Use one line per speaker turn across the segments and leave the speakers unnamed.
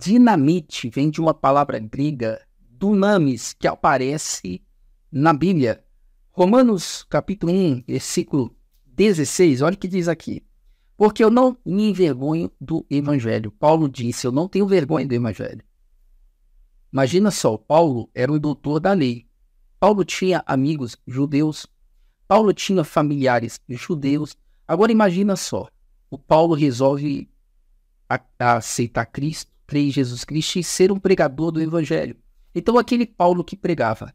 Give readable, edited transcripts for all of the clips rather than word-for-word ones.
Dinamite vem de uma palavra grega, dunamis, que aparece na Bíblia. Romanos capítulo 1, versículo 16, olha o que diz aqui. Porque eu não me envergonho do evangelho. Paulo disse, eu não tenho vergonha do evangelho. Imagina só, Paulo era um doutor da lei. Paulo tinha amigos judeus. Paulo tinha familiares judeus. Agora imagina só, o Paulo resolve aceitar Cristo, crer em Jesus Cristo e ser um pregador do evangelho. Então aquele Paulo que pregava,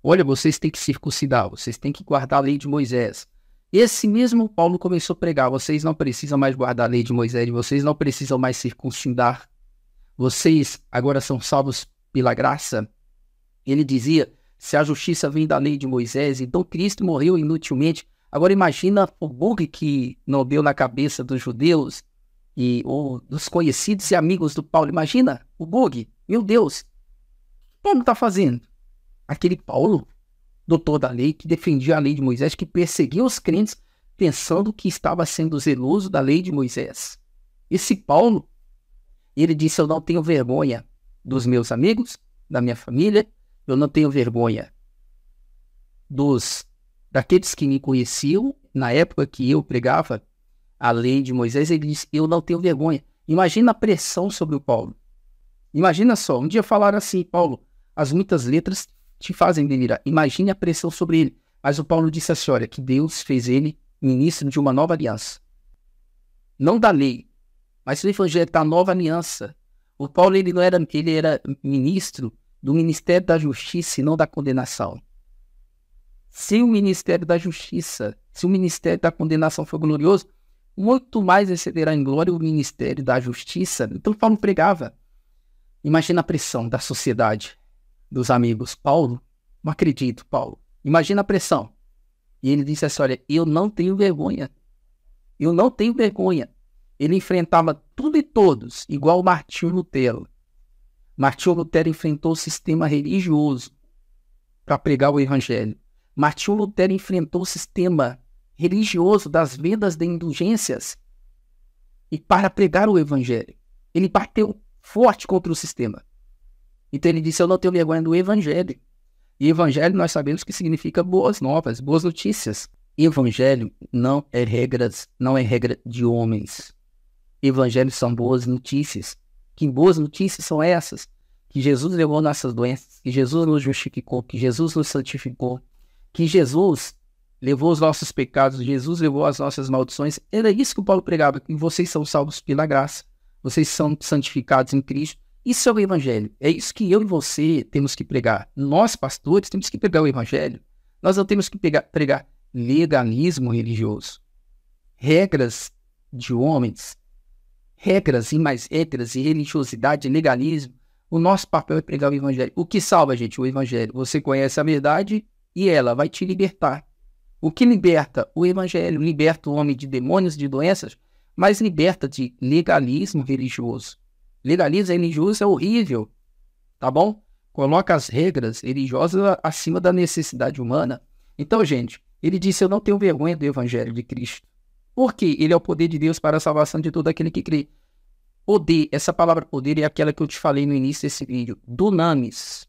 olha, vocês têm que circuncidar, vocês têm que guardar a lei de Moisés. Esse mesmo Paulo começou a pregar, vocês não precisam mais guardar a lei de Moisés, vocês não precisam mais circuncidar, vocês agora são salvos pela graça. Ele dizia, se a justiça vem da lei de Moisés, então Cristo morreu inutilmente. Agora imagina o bug que não deu na cabeça dos judeus ou dos conhecidos e amigos do Paulo. Imagina o bug, meu Deus, o que Paulo está fazendo? Aquele Paulo, doutor da lei, que defendia a lei de Moisés, que perseguia os crentes, pensando que estava sendo zeloso da lei de Moisés. Esse Paulo, ele disse, eu não tenho vergonha dos meus amigos, da minha família, eu não tenho vergonha daqueles que me conheciam, na época que eu pregava a lei de Moisés, ele disse, eu não tenho vergonha. Imagina a pressão sobre o Paulo. Imagina só, um dia falaram assim, Paulo, as muitas letras te fazem delirar. Imagine a pressão sobre ele. Mas o Paulo disse assim, olha, que Deus fez ele ministro de uma nova aliança. Não da lei, mas o evangelho da nova aliança. O Paulo, ele era ministro do ministério da justiça e não da condenação. Se o ministério da justiça, se o ministério da condenação for glorioso, muito mais excederá em glória o ministério da justiça. Então Paulo pregava. Imagina a pressão da sociedade, dos amigos. Paulo, não acredito, Paulo. Imagina a pressão. E ele disse assim, olha, eu não tenho vergonha. Eu não tenho vergonha. Ele enfrentava tudo e todos, igual Martinho Lutero. Martinho Lutero enfrentou o sistema religioso para pregar o evangelho. Martinho Lutero enfrentou o sistema religioso das vendas de indulgências e para pregar o evangelho. Ele bateu forte contra o sistema. Então ele disse, eu não tenho vergonha do evangelho. E evangelho nós sabemos que significa boas novas, boas notícias. Evangelho não é regra de homens. Evangelho são boas notícias. Que boas notícias são essas? Que Jesus levou nossas doenças, que Jesus nos justificou, que Jesus nos santificou, que Jesus levou os nossos pecados, Jesus levou as nossas maldições. Era isso que o Paulo pregava, que vocês são salvos pela graça, vocês são santificados em Cristo. Isso é o evangelho. É isso que eu e você temos que pregar. Nós, pastores, temos que pregar o evangelho. Nós não temos que pregar legalismo religioso. Regras de homens, regras e mais regras e religiosidade, legalismo. O nosso papel é pregar o evangelho. O que salva, gente? O evangelho. Você conhece a verdade e ela vai te libertar. O que liberta? O evangelho. Liberta o homem de demônios, de doenças, mas liberta de legalismo religioso. Legalismo religioso é horrível, tá bom? Coloca as regras religiosas acima da necessidade humana. Então, gente, ele disse, eu não tenho vergonha do evangelho de Cristo. Por quê? Ele é o poder de Deus para a salvação de todo aquele que crê. Poder, essa palavra poder é aquela que eu te falei no início desse vídeo. Dunamis.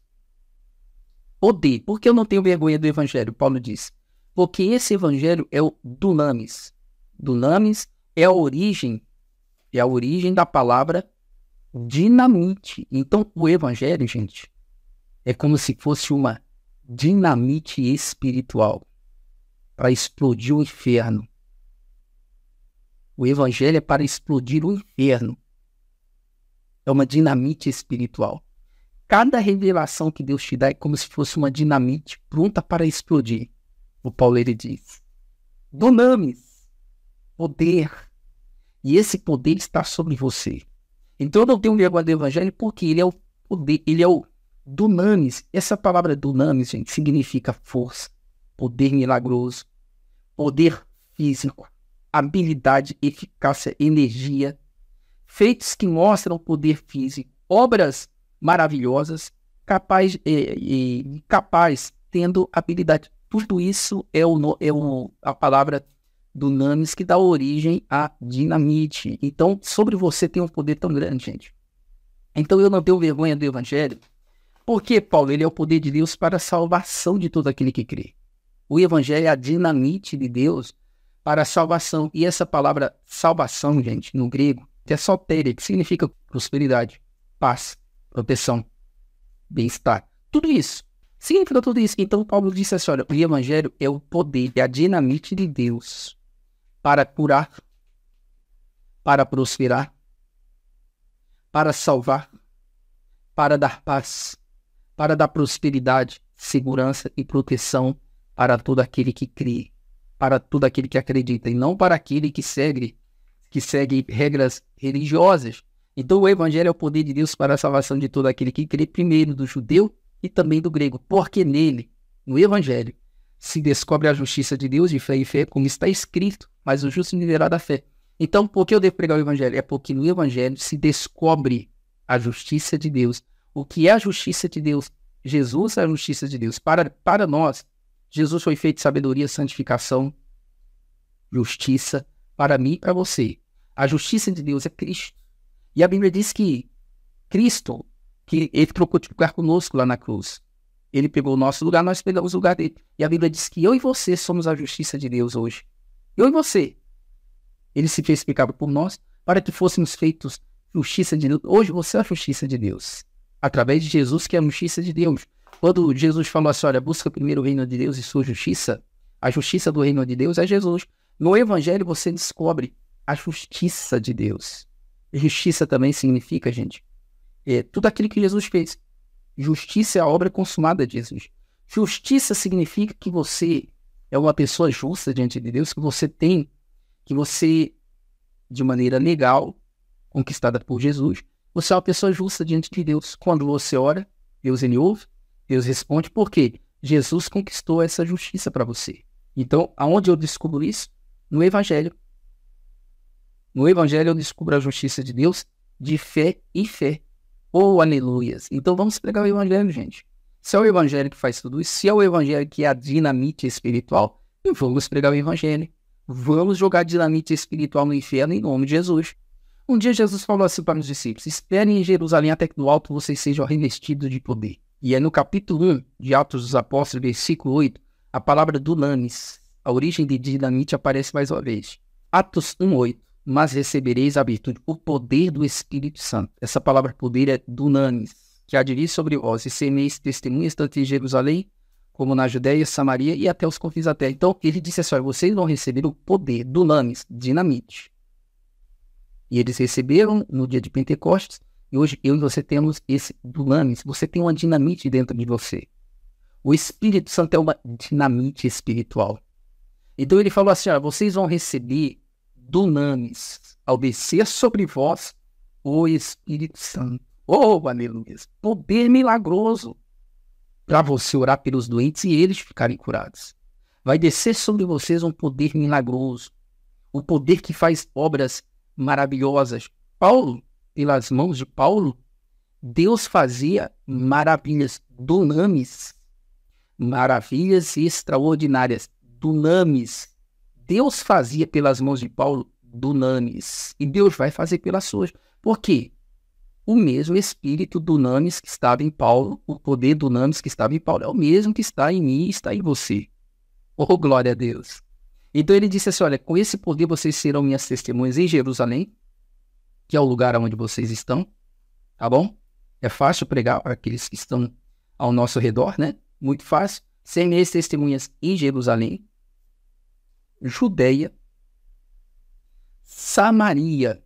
Poder. Por que eu não tenho vergonha do evangelho? Paulo diz. Porque esse evangelho é o dunamis. Dunamis é a origem da palavra dinamite. Então, o evangelho, gente, é como se fosse uma dinamite espiritual para explodir o inferno. O evangelho é para explodir o inferno. É uma dinamite espiritual. Cada revelação que Deus te dá é como se fosse uma dinamite pronta para explodir. O Paulo, ele diz. Dunamis. Poder. E esse poder está sobre você. Então eu não tenho vergonha do evangelho porque ele é o poder, ele é o dunamis. Essa palavra dunamis, gente, significa força, poder milagroso, poder físico, habilidade, eficácia, energia, feitos que mostram poder físico, obras maravilhosas, capaz, tendo habilidade. Tudo isso é a palavra dunamis que dá origem à dinamite. Então, sobre você tem um poder tão grande, gente. Então eu não tenho vergonha do evangelho. Porque, Paulo, ele é o poder de Deus para a salvação de todo aquele que crê. O evangelho é a dinamite de Deus para a salvação. E essa palavra salvação, gente, no grego, é soteria, que significa prosperidade, paz, proteção, bem-estar. Tudo isso. Significa tudo isso. Então Paulo disse assim, olha, o evangelho é o poder, é a dinamite de Deus para curar, para prosperar, para salvar, para dar paz, para dar prosperidade, segurança e proteção para todo aquele que crê, para todo aquele que acredita, e não para aquele que segue regras religiosas. Então o evangelho é o poder de Deus para a salvação de todo aquele que crê, primeiro do judeu e também do grego, porque nele, no evangelho, se descobre a justiça de Deus de fé em fé, como está escrito, mas o justo viverá da fé. Então, por que eu devo pregar o evangelho? É porque no evangelho se descobre a justiça de Deus. O que é a justiça de Deus? Jesus é a justiça de Deus. Para nós, Jesus foi feito sabedoria, santificação, justiça, para mim e para você. A justiça de Deus é Cristo. E a Bíblia diz que Cristo, que ele trocou de lugar conosco lá na cruz. Ele pegou o nosso lugar, nós pegamos o lugar dele. E a Bíblia diz que eu e você somos a justiça de Deus hoje. Eu e você. Ele se fez pecado por nós para que fôssemos feitos justiça de Deus. Hoje você é a justiça de Deus. Através de Jesus, que é a justiça de Deus. Quando Jesus falou assim, olha, busca primeiro o reino de Deus e sua justiça, a justiça do reino de Deus é Jesus. No evangelho você descobre a justiça de Deus. Justiça também significa, gente, tudo aquilo que Jesus fez. Justiça é a obra consumada de Jesus. Justiça significa que você é uma pessoa justa diante de Deus, que você, de maneira legal, conquistada por Jesus, você é uma pessoa justa diante de Deus. Quando você ora, Deus ele ouve, Deus responde, porque Jesus conquistou essa justiça para você. Então, aonde eu descubro isso? No Evangelho. No Evangelho eu descubro a justiça de Deus de fé em fé. Oh, aleluias! Então vamos pregar o Evangelho, gente. Se é o Evangelho que faz tudo isso, se é o Evangelho que é a dinamite espiritual, vamos pregar o Evangelho. Vamos jogar dinamite espiritual no inferno em nome de Jesus. Um dia Jesus falou assim para os discípulos, esperem em Jerusalém até que do alto vocês sejam revestidos de poder. E é no capítulo 1 de Atos dos Apóstolos, versículo 8, a palavra dunamis, a origem de dinamite, aparece mais uma vez. Atos 1:8, mas recebereis a virtude, o poder do Espírito Santo. Essa palavra poder é dunamis, que há de vir sobre vós, e sereis testemunhas tanto em Jerusalém, como na Judéia, Samaria e até os confins da terra. Então, ele disse assim, vocês vão receber o poder, dunamis, dinamite. E eles receberam no dia de Pentecostes, e hoje eu e você temos esse dunamis. Você tem uma dinamite dentro de você. O Espírito Santo é uma dinamite espiritual. Então ele falou assim, vocês vão receber dunamis ao descer sobre vós o Espírito Santo. Oh, aleluia! Poder milagroso para você orar pelos doentes e eles ficarem curados. Vai descer sobre vocês um poder milagroso. O poder que faz obras maravilhosas. Paulo, pelas mãos de Paulo, Deus fazia maravilhas, dunamis, maravilhas extraordinárias, dunamis. Deus fazia pelas mãos de Paulo dunamis, e Deus vai fazer pelas suas. Por quê? O mesmo espírito dunamis que estava em Paulo, o poder dunamis que estava em Paulo, é o mesmo que está em mim e está em você. Oh, glória a Deus! Então ele disse assim, com esse poder vocês serão minhas testemunhas em Jerusalém, que é o lugar onde vocês estão, tá bom? É fácil pregar para aqueles que estão ao nosso redor, né? Muito fácil. Ser minhas testemunhas em Jerusalém, Judeia, Samaria,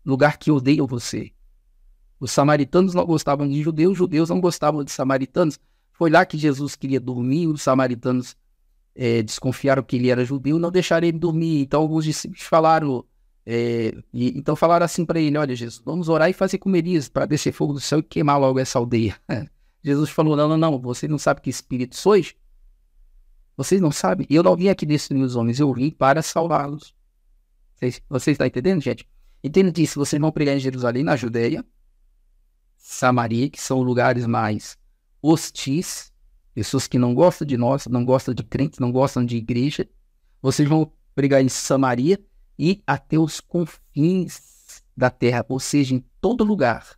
lugar que odeia você. Os samaritanos não gostavam de judeus, os judeus não gostavam de samaritanos. Foi lá que Jesus queria dormir, os samaritanos desconfiaram que ele era judeu, não deixaram ele dormir. Então alguns discípulos falaram, então falaram assim para ele, olha Jesus, vamos orar e fazer comerias para descer fogo do céu e queimar logo essa aldeia. Jesus falou, não, vocês não sabem que espírito sois? Vocês não sabem? Eu não vim aqui destruir os homens, eu vim para salvá-los. Vocês estão entendendo, gente? Então ele disse, vocês vão pregar em Jerusalém, na Judéia, Samaria, que são lugares mais hostis, pessoas que não gostam de nós, não gostam de crentes, não gostam de igreja. Vocês vão pregar em Samaria e até os confins da terra, ou seja, em todo lugar.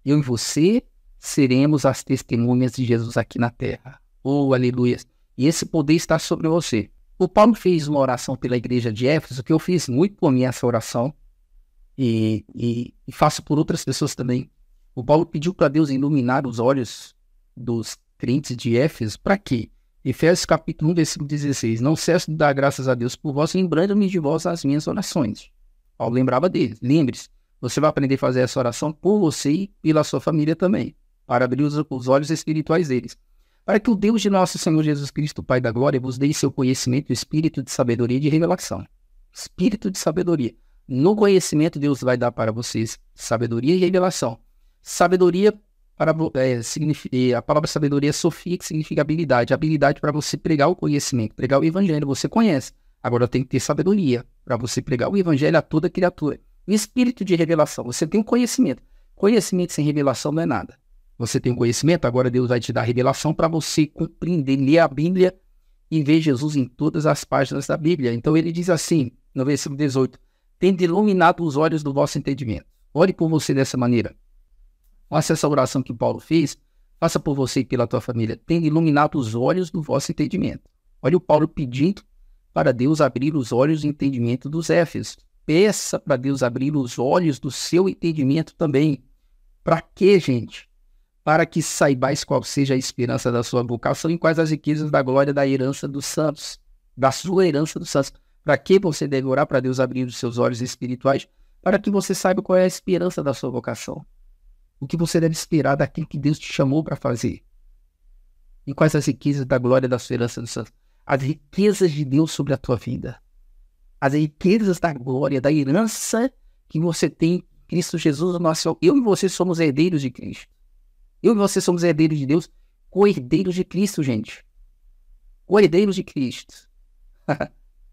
Eu e você seremos as testemunhas de Jesus aqui na terra. Oh, aleluia! E esse poder está sobre você. O Paulo fez uma oração pela igreja de Éfeso, que eu fiz muito por mim essa oração, e faço por outras pessoas também. O Paulo pediu para Deus iluminar os olhos dos crentes de Éfeso. Para quê? Efésios capítulo 1, versículo 16. Não cesso de dar graças a Deus por vós, lembrando-me de vós as minhas orações. Paulo lembrava deles. Lembre-se, você vai aprender a fazer essa oração por você e pela sua família também, para abrir os olhos espirituais deles. Para que o Deus de nosso Senhor Jesus Cristo, Pai da Glória, vos dê seu conhecimento, espírito de sabedoria e de revelação. Espírito de sabedoria. No conhecimento, Deus vai dar para vocês sabedoria e revelação. Sabedoria, a palavra sabedoria é sofia, que significa habilidade. Habilidade para você pregar o conhecimento, pregar o evangelho, você conhece. Agora tem que ter sabedoria para você pregar o evangelho a toda criatura. O espírito de revelação, você tem um conhecimento. Conhecimento sem revelação não é nada. Você tem um conhecimento, agora Deus vai te dar revelação para você compreender, ler a Bíblia e ver Jesus em todas as páginas da Bíblia. Então ele diz assim, no versículo 18, tende iluminado os olhos do vosso entendimento. Ore por você dessa maneira. Faça essa oração que Paulo fez, faça por você e pela tua família. Tende iluminado os olhos do vosso entendimento. Olha o Paulo pedindo para Deus abrir os olhos do entendimento dos Éfesos. Peça para Deus abrir os olhos do seu entendimento também. Para quê, gente? Para que saibais qual seja a esperança da sua vocação e quais as riquezas da glória da herança dos santos, da sua herança dos santos. Para que você deve orar para Deus abrir os seus olhos espirituais? Para que você saiba qual é a esperança da sua vocação. O que você deve esperar daquilo que Deus te chamou para fazer. E quais as riquezas da glória da sua herança dos santos. As riquezas de Deus sobre a tua vida. As riquezas da glória, da herança que você tem em Cristo Jesus. Eu e você somos herdeiros de Cristo. Eu e você somos herdeiros de Deus, co-herdeiros de Cristo, gente. Co-herdeiros de Cristo.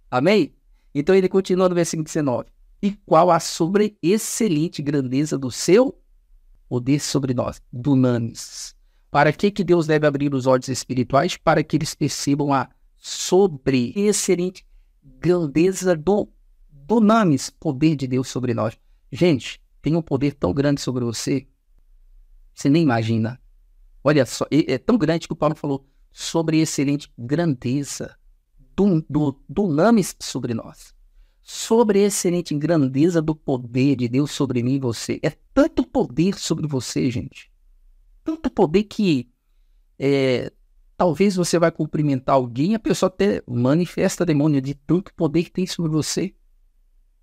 Amém? Então ele continua no versículo 19. E qual a sobre-excelente grandeza do seu poder sobre nós, dunamis. Para que Deus deve abrir os olhos espirituais? Para que eles percebam a sobre-excelente grandeza do dunamis, poder de Deus sobre nós. Gente, tem um poder tão grande sobre você, você nem imagina. Olha só, é tão grande que o Paulo falou sobre excelente grandeza do dunamis sobre nós. Sobre a excelente grandeza do poder de Deus sobre mim e você. É tanto poder sobre você, gente. Tanto poder que talvez você vai cumprimentar alguém e a pessoa até manifesta demônio de tanto poder que tem sobre você.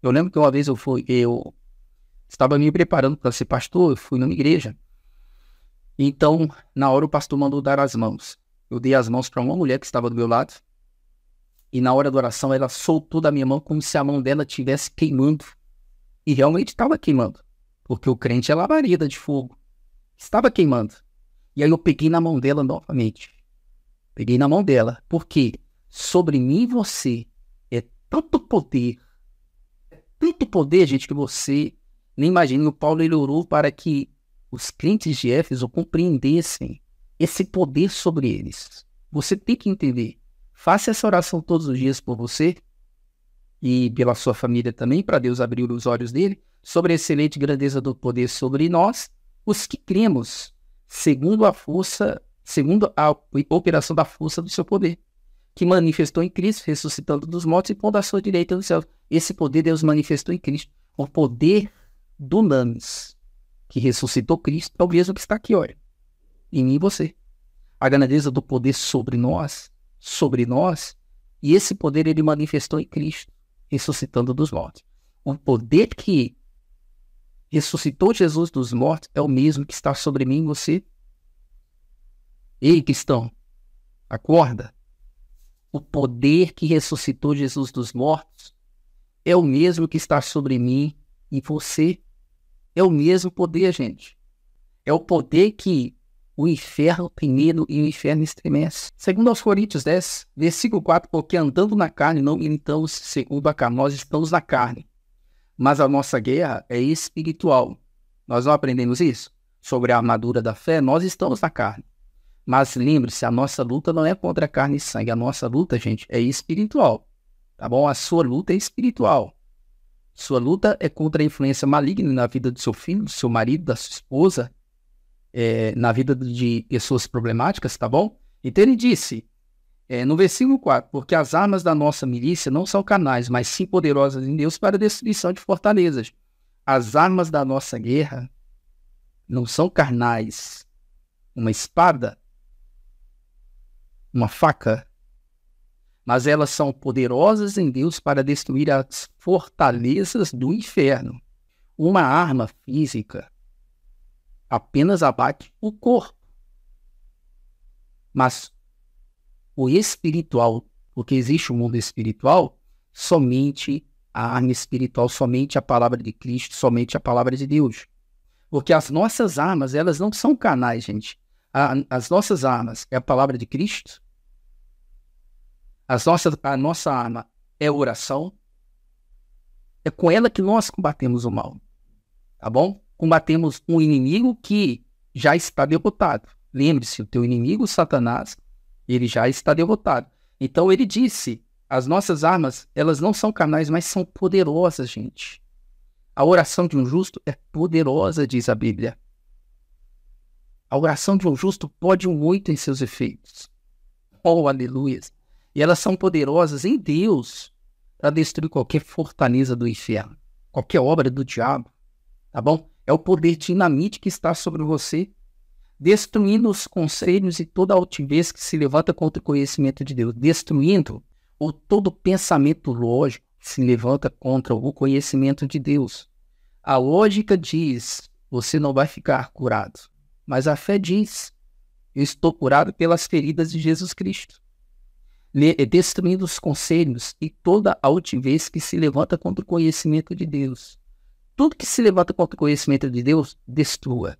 Eu lembro que uma vez eu estava me preparando para ser pastor, eu fui numa igreja. Então, na hora o pastor mandou dar as mãos. Eu dei as mãos para uma mulher que estava do meu lado. E na hora da oração, ela soltou da minha mão como se a mão dela estivesse queimando. E realmente estava queimando. Porque o crente é labareda de fogo. Estava queimando. E aí eu peguei na mão dela novamente. Peguei na mão dela. Porque sobre mim e você é tanto poder. É tanto poder, gente, que você nem imagina. O Paulo, ele orou para que os crentes de Éfeso compreendessem esse poder sobre eles. Você tem que entender. Faça essa oração todos os dias por você e pela sua família também, para Deus abrir os olhos dele, sobre a excelente grandeza do poder sobre nós, os que cremos, segundo a operação da força do seu poder, que manifestou em Cristo, ressuscitando dos mortos e pondo à sua direita no céu. Esse poder Deus manifestou em Cristo. O poder dunamis, que ressuscitou Cristo, é o mesmo que está aqui, olha, em mim e você. A grandeza do poder sobre nós, e esse poder ele manifestou em Cristo, ressuscitando dos mortos. O poder que ressuscitou Jesus dos mortos é o mesmo que está sobre mim e você. Ei, cristão, acorda. O poder que ressuscitou Jesus dos mortos é o mesmo que está sobre mim e você. É o mesmo poder, gente. É o poder que o inferno tem medo e o inferno estremece. Segundo aos Coríntios 10, versículo 4, porque andando na carne não militamos segundo a carne, nós estamos na carne. Mas a nossa guerra é espiritual. Nós não aprendemos isso? Sobre a armadura da fé, nós estamos na carne. Mas lembre-se, a nossa luta não é contra carne e sangue. A nossa luta, gente, é espiritual. Tá bom? A sua luta é espiritual. Sua luta é contra a influência maligna na vida do seu filho, do seu marido, da sua esposa, na vida de pessoas problemáticas, tá bom? Então ele disse, no versículo 4, porque as armas da nossa milícia não são carnais, mas sim poderosas em Deus para a destruição de fortalezas. As armas da nossa guerra não são carnais. Uma espada, uma faca, mas elas são poderosas em Deus para destruir as fortalezas do inferno. Uma arma física apenas abate o corpo, mas o espiritual, porque existe um mundo espiritual, somente a arma espiritual, somente a palavra de Cristo, somente a palavra de Deus. Porque as nossas armas, elas não são carnais, gente. As nossas armas é a palavra de Cristo. A nossa arma é oração. É com ela que nós combatemos o mal. Tá bom? Combatemos um inimigo que já está derrotado. Lembre-se, o teu inimigo, Satanás, ele já está derrotado. Então ele disse, as nossas armas, elas não são carnais, mas são poderosas, gente. A oração de um justo é poderosa, diz a Bíblia. A oração de um justo pode muito em seus efeitos. Oh, aleluia! E elas são poderosas em Deus para destruir qualquer fortaleza do inferno, qualquer obra do diabo, tá bom? É o poder dinamite que está sobre você, destruindo os conselhos e toda altivez que se levanta contra o conhecimento de Deus, destruindo todo pensamento lógico que se levanta contra o conhecimento de Deus. A lógica diz, você não vai ficar curado, mas a fé diz, eu estou curado pelas feridas de Jesus Cristo. Destruindo os conselhos e toda altivez que se levanta contra o conhecimento de Deus. Tudo que se levanta contra o conhecimento de Deus, destrua.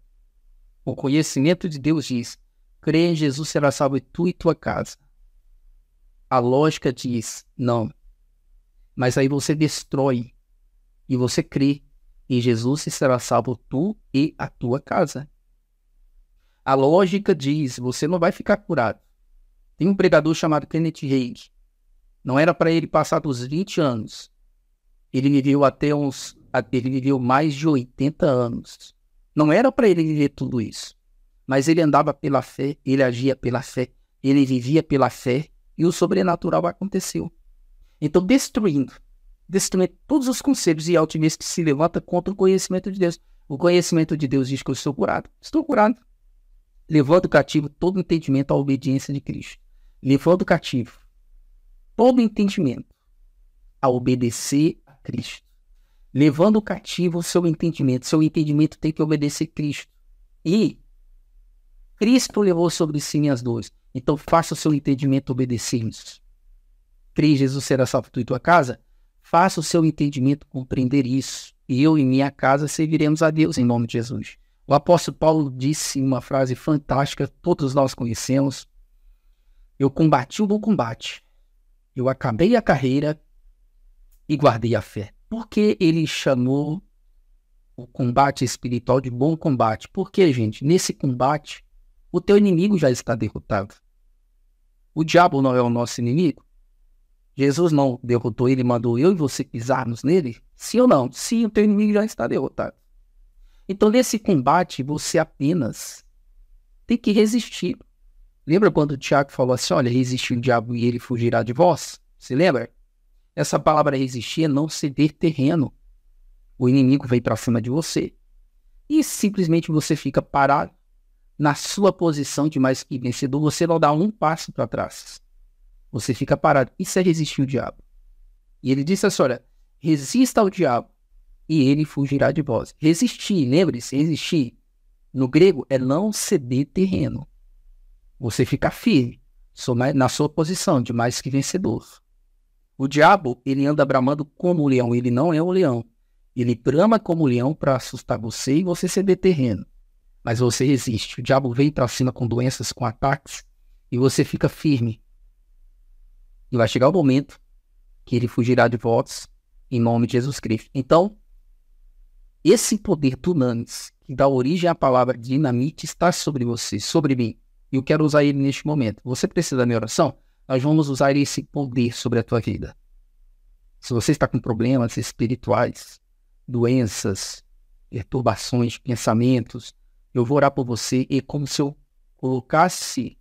O conhecimento de Deus diz, crê em Jesus, será salvo tu e tua casa. A lógica diz, não. Mas aí você destrói e você crê em Jesus e será salvo tu e a tua casa. A lógica diz, você não vai ficar curado. Tem um pregador chamado Kenneth Hagin. Não era para ele passar dos 20 anos. Ele viveu mais de 80 anos. Não era para ele viver tudo isso. Mas ele andava pela fé, ele agia pela fé, ele vivia pela fé e o sobrenatural aconteceu. Então, destruindo todos os conselhos e altivez que se levanta contra o conhecimento de Deus. O conhecimento de Deus diz que eu estou curado. Estou curado. Levando cativo todo entendimento à obediência de Cristo. Levando cativo todo entendimento a obedecer a Cristo. Levando cativo o seu entendimento. Seu entendimento tem que obedecer a Cristo. E Cristo levou sobre si minhas dores. Então faça o seu entendimento obedecer-nos. Crê em Jesus, será salvo tu e tua casa. Faça o seu entendimento compreender isso. E eu e minha casa serviremos a Deus em nome de Jesus. O apóstolo Paulo disse uma frase fantástica, todos nós conhecemos. Eu combati o bom combate. Eu acabei a carreira e guardei a fé. Por que ele chamou o combate espiritual de bom combate? Porque, gente, nesse combate, o teu inimigo já está derrotado. O diabo não é o nosso inimigo? Jesus não derrotou ele, mandou eu e você pisarmos nele? Sim ou não? Sim, o teu inimigo já está derrotado. Então, nesse combate, você apenas tem que resistir. Lembra quando o Tiago falou assim, olha, resistir o diabo e ele fugirá de vós? Você lembra? Essa palavra resistir é não ceder terreno. O inimigo vem para cima de você e simplesmente você fica parado na sua posição de mais que vencedor. Você não dá um passo para trás. Você fica parado. Isso é resistir o diabo. E ele disse assim, olha, resista ao diabo e ele fugirá de vós. Resistir, lembre-se, resistir no grego é não ceder terreno. Você fica firme na sua posição de mais que vencedor. O diabo, ele anda bramando como um leão, ele não é um leão. Ele brama como um leão para assustar você e você ceder terreno. Mas você resiste. O diabo vem para cima com doenças, com ataques, e você fica firme. E vai chegar o momento que ele fugirá de vós em nome de Jesus Cristo. Então, esse poder dunamis, que dá origem à palavra dinamite, está sobre você, sobre mim. E eu quero usar ele neste momento. Você precisa da minha oração? Nós vamos usar esse poder sobre a tua vida. Se você está com problemas espirituais, doenças, perturbações, pensamentos, eu vou orar por você e como se eu colocasse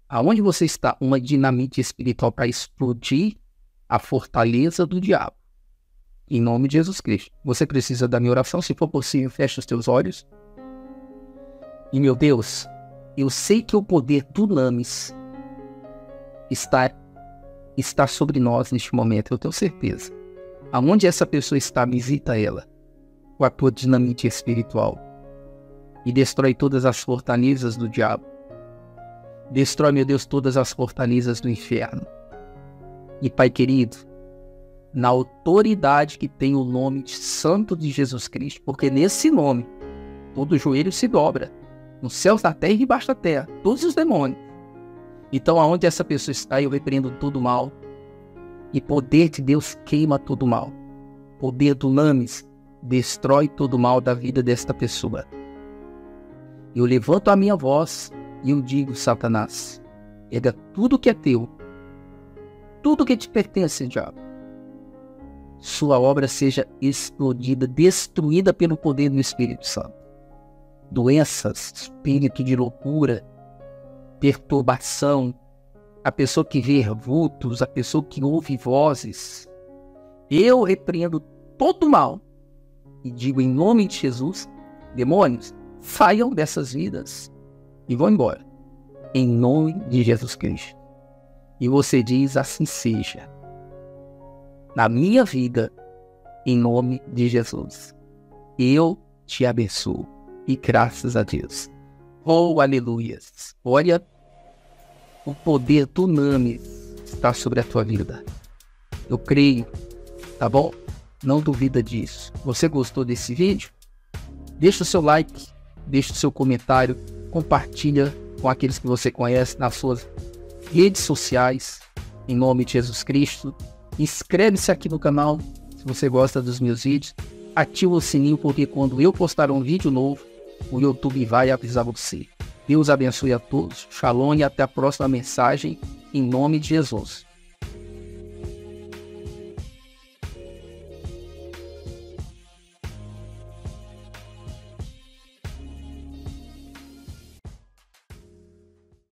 aonde você está uma dinamite espiritual para explodir a fortaleza do diabo. Em nome de Jesus Cristo. Você precisa da minha oração. Se for possível, feche os teus olhos. E meu Deus, eu sei que o poder do Lames está sobre nós neste momento. Eu tenho certeza. Aonde essa pessoa está, visita ela com a tua dinamite espiritual. E destrói todas as fortalezas do diabo. Destrói, meu Deus, todas as fortalezas do inferno. E Pai querido, na autoridade que tem o nome santo de Jesus Cristo, porque nesse nome, todo joelho se dobra, nos céus, na terra e debaixo da terra, todos os demônios. Então, aonde essa pessoa está, eu repreendo todo mal, e poder de Deus queima todo mal. Poder do Lames destrói todo mal da vida desta pessoa. Eu levanto a minha voz e eu digo, Satanás, pega tudo que é teu, tudo que te pertence, diabo. Sua obra seja explodida, destruída pelo poder do Espírito Santo. Doenças, espírito de loucura, perturbação, a pessoa que vê vultos, a pessoa que ouve vozes. Eu repreendo todo mal e digo em nome de Jesus, demônios, saiam dessas vidas e vão embora. Em nome de Jesus Cristo. E você diz, assim seja. Na minha vida, em nome de Jesus. Eu te abençoo. E graças a Deus. Oh, aleluias. Olha, o poder do Lames está sobre a tua vida. Eu creio, tá bom? Não duvida disso. Você gostou desse vídeo? Deixa o seu like, deixa o seu comentário, compartilha com aqueles que você conhece nas suas redes sociais, em nome de Jesus Cristo. Inscreve-se aqui no canal, se você gosta dos meus vídeos. Ativa o sininho, porque quando eu postar um vídeo novo, o YouTube vai avisar você. Deus abençoe a todos. Shalom e até a próxima mensagem, em nome de Jesus.